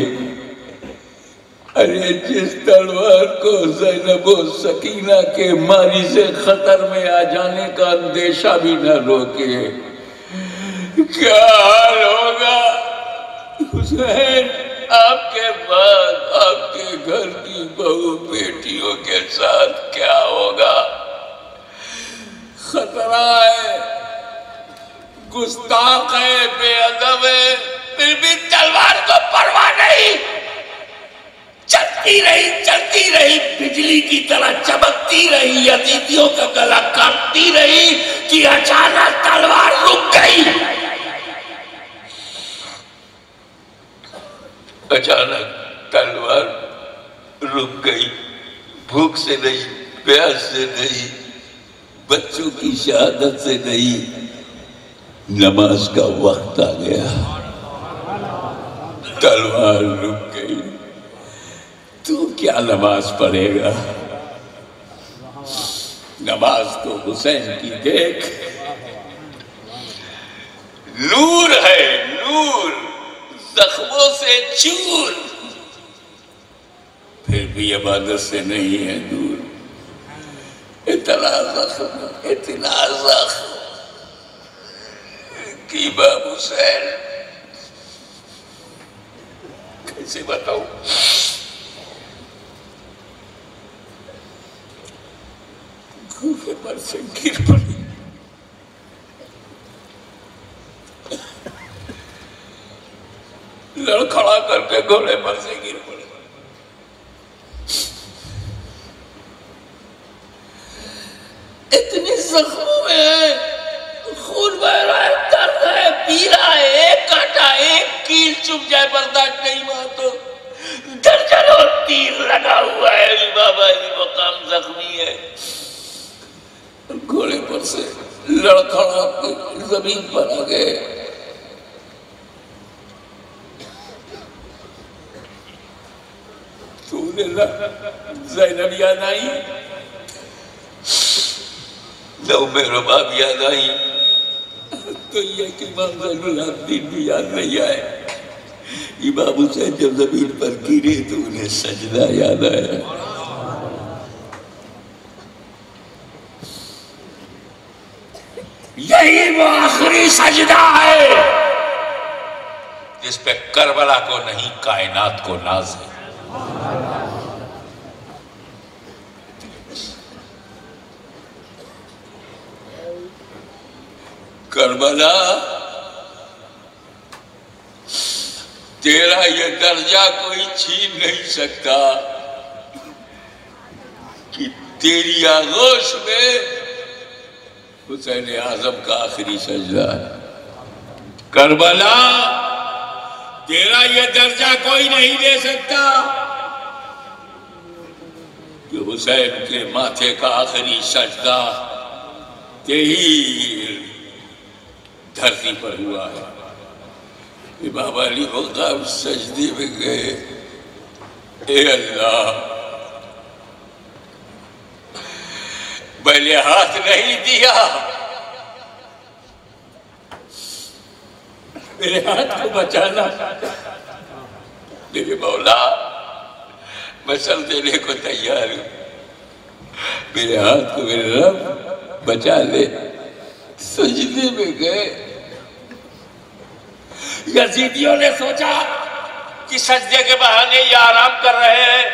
S1: अरे जिस तलवार को ज़ैनब और सकीना के मारी से खतर में आ जाने का अंदेशा भी न रोके, क्या हाल होगा हुसैन आपके बाद आपके घर की बहू बेटियों के साथ क्या होगा? खतरा है, गुस्ताख है, बेअदब है, फिर भी तलवार को परवाह नहीं, चलती रही बिजली की तरह चमकती रही, यजीदियों का गला काटती रही कि अचानक तलवार रुक गई। अचानक तलवार रुक गई। भूख से नहीं, प्यास से नहीं, बच्चों की शहादत से नहीं, नमाज का वक्त आ गया, तलवार रुक गई। तू क्या नमाज पढ़ेगा? नमाज तो हुसैन की देख, नूर है, नूर, जख्मों से चूर, फिर भी इबादत से नहीं है दूर। इतना जख्म की बाब हुसैन, कैसे बताऊं? गूफे पर से गिर पड़ी। लड़खड़ा करके घोड़े पर से गिर पड़े। इतनी जख्मों में है, खून बह रहा है, दर्द है, पीला है, एक कांटा, एक कील चुभ जाए बर्दाश्त नहीं हुआ तो दर्जनों तीर लगा हुआ है। बाबा अली मकाम जख्मी है, घोड़े पर से लड़खड़ा के जमीन पर आ गए। तूने ज़ैनब याद आई, लो मेरा बाप याद आई, तो ये कि इमाम ज़ैनुल आबिदीन भी याद नहीं आए। इमाम हुसैन जब जमीन पर गिरे तो उन्हें सजदा याद आया। यही वो आखिरी सजदा है जिस पे करबला को नहीं कायनात को नाज है। करबला, तेरा ये दर्जा कोई छीन नहीं सकता कि तेरी आगोश में हुसैन आजम का आखिरी सजदा है। करबला, तेरा ये दर्जा कोई नहीं ले सकता कि हुसैन के माथे का आखिरी सजदा तेरी धरती पर हुआ है। इमाम अली मकाम सजदे में गए, ए अल्लाह, मैंने हाथ नहीं दिया, मेरे हाथ को बचाना। मेरे मौला, मैं सर देने को तैयार हूं, मेरे हाथ को मेरे रब बचा ले। सजदे में गए। यजीदियों ने सोचा कि सजदे के बहाने ये आराम कर रहे हैं,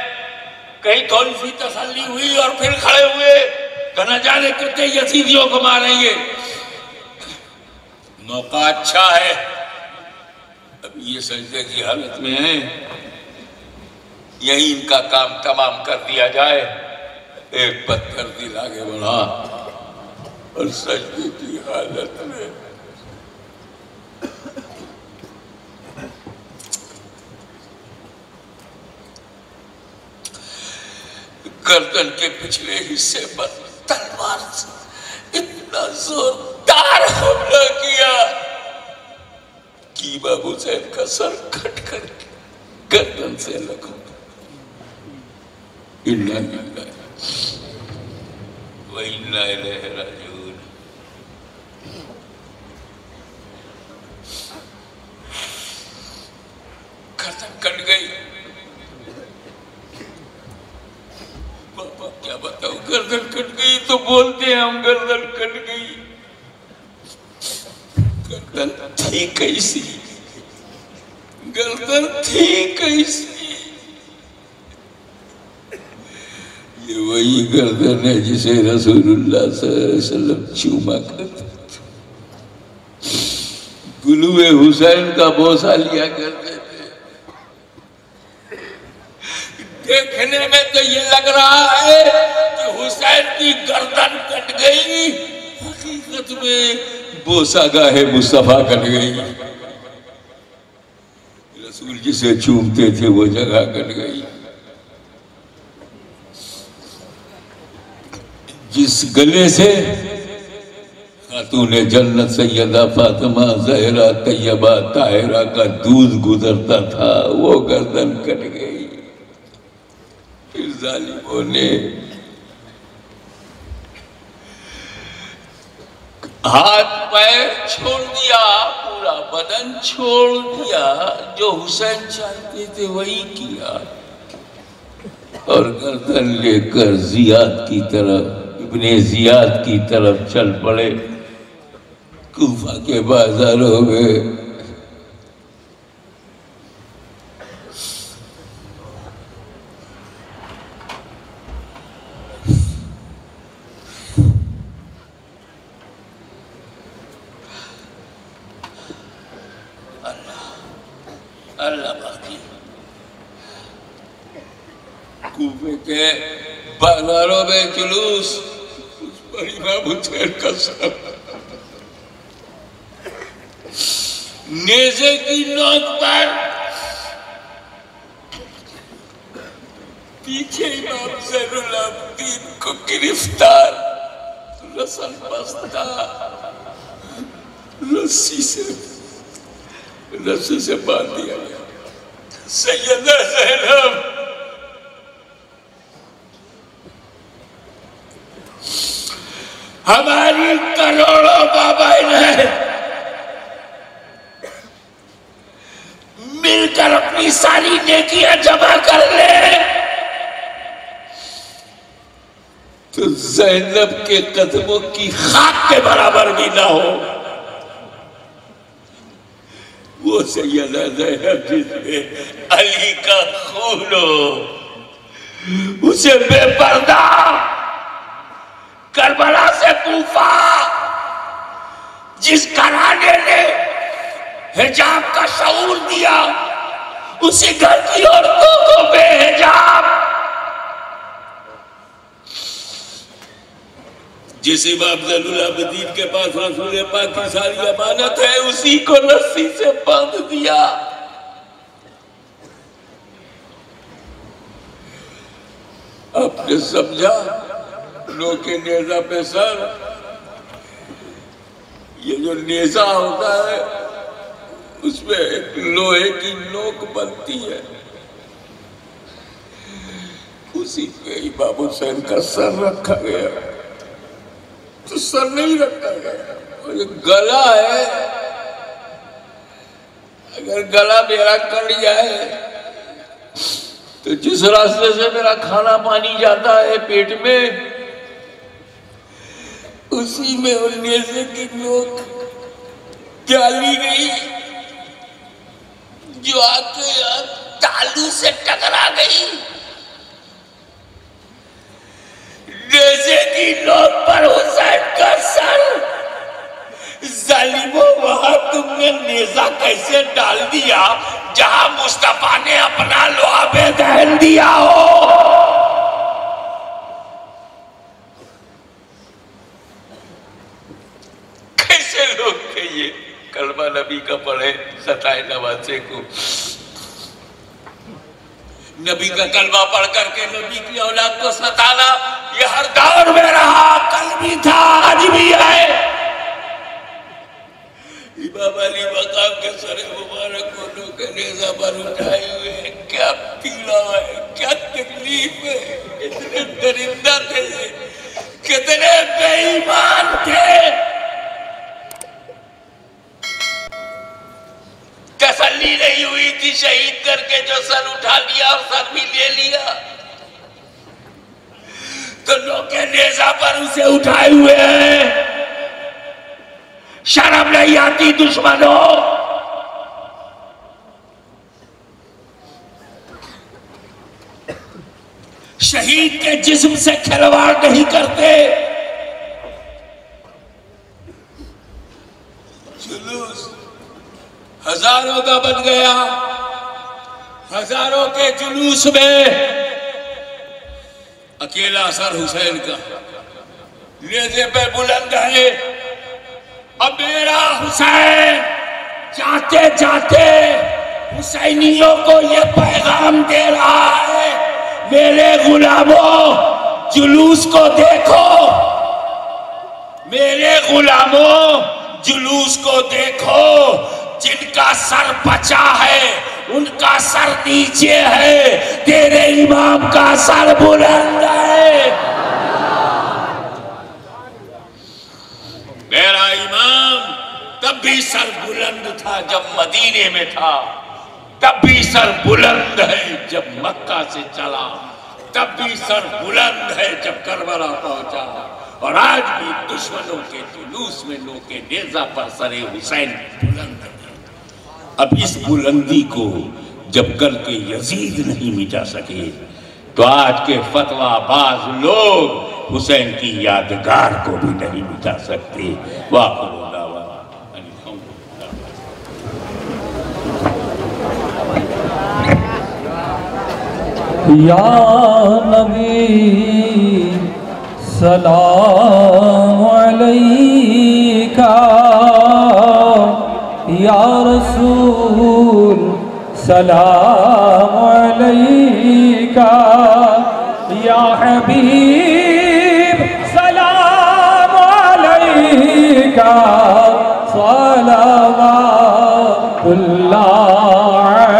S1: कहीं थोड़ी सी तसल्ली हुई और फिर खड़े हुए तो न जाने कितने यजीदियों को मारेंगे। मौका अच्छा है, अब ये सजदे की हालत में है, यही इनका काम तमाम कर दिया जाए। एक पत्थर दिल आगे बढ़ा और सजदे की हालत में गर्दन के पिछले हिस्से पर तलवार से इतना जोरदार हमला किया कि इमाम हुसैन का सर कट करके गर्दन से अलग हो गया। इन्ना लिल्लाहि व इन्ना इलैहि राजिऊन। गर्दन कट गई, बोलते हैं हम गर्दन कट गई। गर्दन थी कैसी, गर्दन थी कैसी? ये वही गर्दन है जिसे रसूलुल्लाह सल्लल्लाहु अलैहि वसल्लम चूमा करते थे, गुलूए हुसैन का बोसा लिया करते थे। देखने में तो ये लग रहा है कि हुसैन की गर्दन कट गई, हकीकत में बोसा गाहे मुस्तफा कट गई। रसूल जिसे चूमते थे वो जगह कट गई। जिस गले से खातूने जन्नत सैयदा फातिमा ज़हरा तैयबा ताहिरा का दूध गुजरता था, वो गर्दन कट गई। फिर जालिमों ने हाथ पैर छोड़ दिया, पूरा बदन छोड़ दिया। जो हुसैन चाहते थे वही किया और गर्दन लेकर जियाद की तरफ, इब्ने जियाद की तरफ चल पड़े। कूफा के बाजारों में अल्लाह बाकी कूफे के बाजारों में जुलूस, उस पर इमाम हुसैन का सर नेज़े की नोक पर, पीछे इमाम ज़ैनुल आबिदीन को गिरफ्तार, रसल बस्ता, रस्सी से बांध दिया गया। सैयदा ज़ैनब हमारी करोड़ों माँ-बहन है, मिलकर अपनी सारी नेकियां जमा कर ले तो ज़ैनब के कदमों की खाक के बराबर भी ना हो। वो सैयदा ज़ैनब जिसमें अली का खून हो, उसे बेपर्दा करबला से कूफा, जिस घराने ने हिजाब का शऊर दिया, उसी घर की औरतों को बेहिजाब, जिस इमाम ज़ैनुल आबिदीन के पास रसूल पाक की सारी अमानत है, उसी को रस्सी से बांध दिया। आपने समझा? लोके नेजा पे सर, ये जो नेजा होता है उसमें एक लोहे की नोक बनती है, उसी पे इमाम हुसैन का सर रखा गया। तो सर नहीं रखा गया, और ये गला है, अगर गला मेरा कट जाए तो जिस रास्ते से मेरा खाना पानी जाता है पेट में, उसी में वो नेज़े की नोक डाली गई, जो आके तालू से टकरा गई। नेज़े की नोक पर हुसैन का सर। जालिमों, वहां तुमने नेज़ा कैसे डाल दिया जहां मुस्तफा ने अपना लुआबे दहन दिया हो? कैसे लोग थे ये? कलमा नबी का पढ़े, सताए नवासे को, नबी का कलमा पढ़ करके नबी की औलाद को सताना, ये हर दौर में रहा, कल भी था, आज भी है। इमाम अली मकाम के सर मुबारक को लोग नेज़ा पर उठाए हुए, क्या पीड़ा है, क्या तकलीफ है, कितने दरिंदा थे, कितने बेईमान थे। तसल्ली नहीं हुई थी शहीद करके, जो सर उठा लिया और सर भी ले लिया। दोनों के नेजा पर उसे उठाए हुए हैं। शर्म नहीं आती दुश्मनों? शहीद के जिस्म से खिलवाड़ नहीं करते। जुलूस हजारों का बन गया। हजारों के जुलूस में अकेला सर हुसैन का नेज़े पे बुलंद है। अब मेरा हुसैन जाते जाते हुसैनियों को ये पैगाम दे रहा है, मेरे गुलामों जुलूस को देखो, मेरे गुलामों जुलूस को देखो। जिनका सर बचा है उनका सर नीचे है, तेरे इमाम का सर बुलंद है। मेरा इमाम तब भी सर बुलंद था जब मदीने में था, तब भी सर बुलंद है जब मक्का से चला, तब भी सर बुलंद है जब करबला पहुंचा, और आज भी दुश्मनों के जुलूस में लोग के नेज़ा पर सरे हुसैन बुलंद है। अब इस बुलंदी को जब कल के यजीद नहीं मिटा सके तो आज के फतवाबाज लोग हुसैन की यादगार को भी नहीं मिटा सकते।
S2: या नबी सलाम अलैका, या रसूल सलाम अलैका, या हबीब सलाम अलैका, सलावतुल्लाह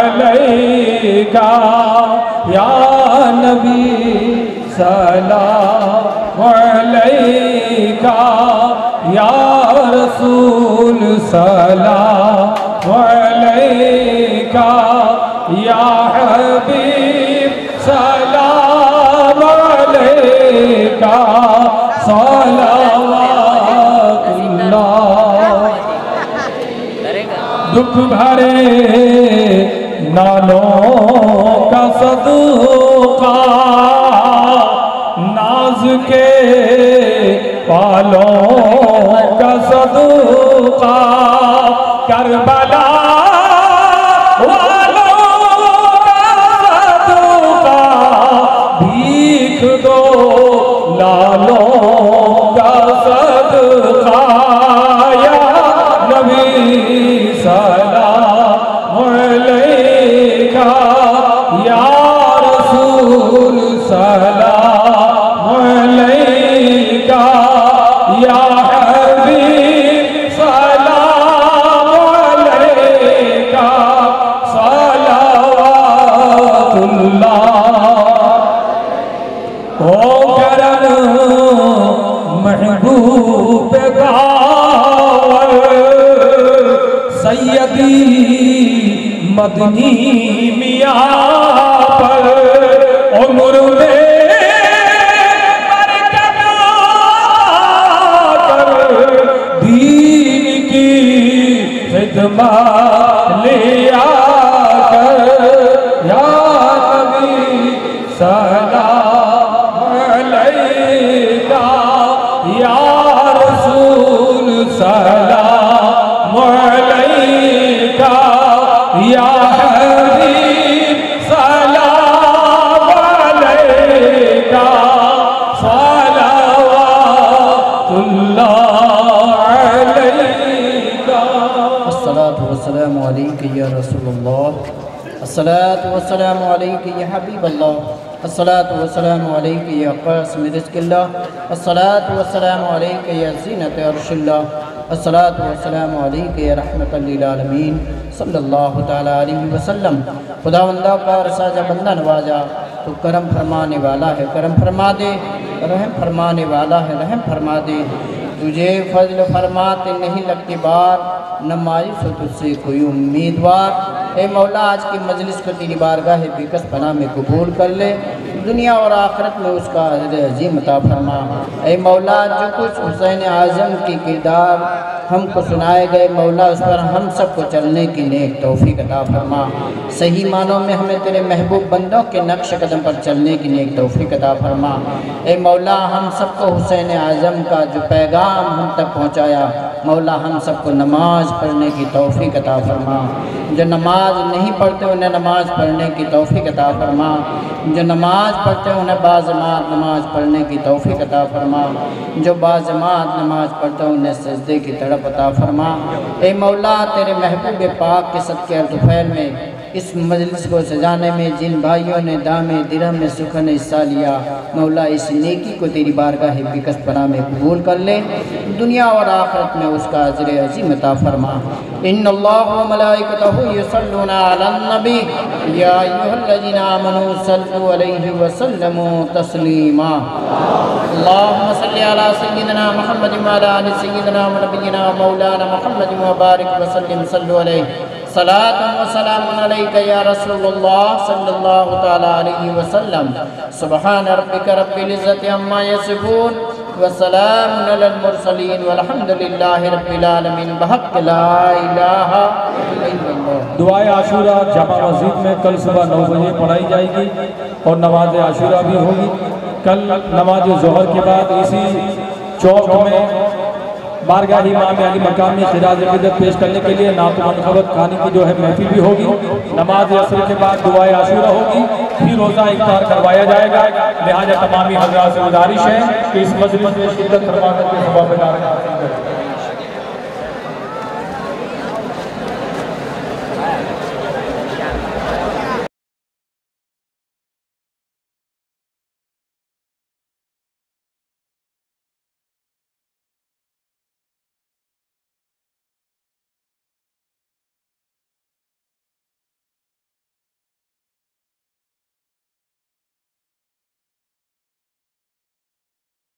S2: अलैका, या नबी सलाम अलैका, या रसूल सलाम अलैका, या हबीब सलाम अलैका, सलावतुल्लाह। दुख भरे नालों का सदका, नाज के पालों का सदका, करबला वालों का सदका, भीख दो लालों का सदका, या नबी सलाम अलैका, या रसूल सलाम अलैका, या हबीब सलाम अलैका, सलावतुल्लाह। ओ करम महबूब गावर सैयदी मदनी मियां पर उम्र में बरकत कर दीन की खिदमत ले आकर, या नबी सलाम अलैका, या रसूल सलाम अलैका, या हबीब सलाम अलैका, सलावतुल्लाह अलैका।
S3: अस्सलातु वस्सलामु अलैका या रसूलल्लाह, अस्सलातु वस्सलामु अलैका या हबीबल्लाह, अस्सलातु वस्सलामु अलैका या क़ासिम रिज़्क़िल्लाह, अस्सलातु वस्सलामु अलैका या ज़ीनत अर्शिल्लाह, अस्सलातु वस्सलामु अलैका या रहमतल लिल आलमीन सल्लल्लाहु तआला अलैहि वसल्लम। खुदावंदा का रसाजा बंदा नवाजा, तो करम फरमाने वाला है करम फरमा दे, रहम फरमाने वाला है रहम फरमा दे। तुझे फजल फरमाते नहीं लगती बार, न मायूस हो तुझसे कोई उम्मीदवार। ए मौला आज की मजलिस को तेरी बारगाह बिकस पनाह में कबूल कर ले, दुनिया और आखिरत में उसका अजर अजीम अता फरमा। ए मौला जो कुछ हुसैन आज़म की किरदार हमको सुनाए गए मौला उस पर हम सबको चलने की नेक तौफीक अता फरमा। सही मानों में हमें तेरे महबूब बंदों के नक्श कदम पर चलने की नेक तौफीक अता फरमा। ए मौला हम सबको हुसैन आज़म का जो पैगाम हम तक पहुँचाया मौला हम सबको नमाज पढ़ने की तौफीक अता फरमा। जो नमाज नहीं पढ़ते उन्हें नमाज पढ़ने की तौफीक अता फरमा। जो नमाज पढ़ते उन्हें बाजमात नमाज पढ़ने की तौफीक अता फरमा। जो बाजमात नमाज पढ़ते उन्हें सजदे की तड़प अता फरमा। ए मौला तेरे महबूब पाक के सदके अल्तुफैल में इस मजलिस को सजाने में जिन भाइयों ने दामे दिरहम में सुखन हिस्सा लिया मौला इस नेकी को तेरी बारगाह बिकस पनाह में कबूल कर ले, दुनिया और आखिरत में उसका अजर अज़ीम अता फरमा। इन्नल्लाह व मलाइकतहु युसल्लूना अलन नबी या अय्युहल्लज़ीना आमनू सल्लु अलैहि व सल्लिमू तस्लीमा। अल्लाहुम्मा सल्लि अला सय्यिदिना मुहम्मदिन व अला आलि सय्यिदिना व नबिय्यिना मौलाना मुहम्मदिन व बारिक व सल्लिम सल्लु अलैहि सलातुन व सलामुन अलैका या रसूलुल्लाह सल्लल्लाहु तआला अलैहि वसल्लम। सुब्हान रब्बिका रब्बिल इज्जति अम्मा यसिफून व सलामुन अलल मुरसलीन वल्हम्दुलिल्लाहि रब्बिल आलमीन। बहक ला इलाहा इल्लल्लाह।
S2: दुआए आशूरा जामा मस्जिद में कल सुबह 9 बजे पढ़ाई जाएगी और नमाज आशूरा भी होगी। कल नमाज ज़ोहर के बाद इसी चौक में बारगाह इमाम अली मकाम में खिराज अक़ीदत पेश करने के लिए नात मनक़बत खानी की जो है महफिल भी होगी। नमाज असर के बाद दुआए आशूरा होगी, फिर रोज़ा इफ्तार करवाया जाएगा। लिहाजा तमामी हज़रात से गुजारिश है कि इस मजलिस में शिरकत फरमा करके सवाब